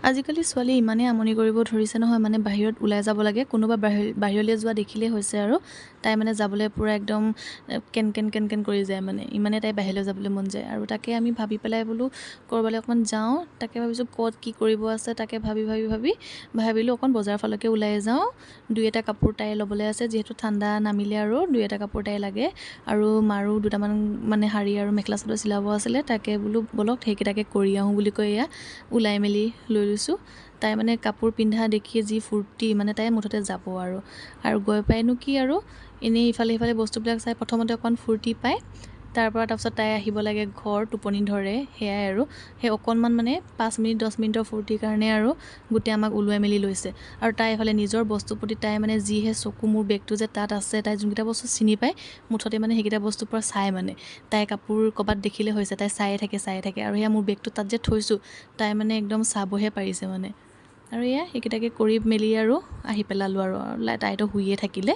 আজিকালি ছোৱালী ইমানেই আমনি কৰিব ধৰিছে নহয়, মানে বাহিৰত ওলাই যাব লাগে, কোনোবা বাহিৰলৈ যোৱা দেখিলেই হৈছে আৰু তাই মানে যাবলৈ পূৰা একদম কেন কেন কেন কেন কৰি যায়, মানে ইমানেই তাই বাহিৰলৈ যাবলৈ মন যায়। আৰু তাকে আমি ভাবি পেলাই বোলো ক'ৰবালৈ অকণমান যাওঁ, তাকে ভাবিছোঁ ক'ত কি কৰিব আছে, তাকে ভাবিলোঁ অকণ বজাৰ ফালকে ওলাই যাওঁ। দুই এটা কাপোৰ তাই ল'বলৈ আছে, যিহেতু ঠাণ্ডা নামিলে আৰু দুই এটা কাপোৰ তাই লাগে। আৰু মাৰো দুটামান মানে শাৰী আৰু মেখেলা চাদৰ চিলাব আছিলে, তাকে বোলো ব'লক সেইকেইটাকে কৰি আহোঁ বুলি কৈ এয়া ওলাই মেলি লৈ লৈছোঁ। তাই মানে কাপোৰ পিন্ধা দেখিয়ে যি ফূৰ্তি, মানে তাই মুঠতে যাব আৰু গৈ পাইনো কি আৰু এনেই ইফালে সিফালে বস্তুবিলাক চাই প্ৰথমতে অকণ ফূৰ্তি পায়। তাৰপিছত তাই আহিব লাগে ঘৰ, টোপনি ধৰে, সেয়াই আৰু সেই অকণমান মানে 5 মিনিট 10 মিনিটৰ ফূৰ্তিৰ কাৰণে আৰু গোটেই আমাক ওলোৱাই মেলি লৈছে। আৰু তাই এইফালে নিজৰ বস্তুৰ প্ৰতি তাই মানে যিহে চকু, মোৰ বেগটো যে তাত আছে, তাই যোনকেইটা বস্তু চিনি পায় মুঠতে মানে সেইকেইটা বস্তুৰ পৰা চাই, মানে তাই কাপোৰ ক'ৰবাত দেখিলে হৈছে তাই চায়ে থাকে আৰু সেয়া মোৰ বেগটো তাত যে থৈছোঁ তাই মানে একদম চাবহে পাৰিছে মানে। আৰু এয়া সেইকেইটাকে কৰি মেলি আৰু আহি পেলালোঁ আৰু তাইতো শুইয়ে থাকিলে।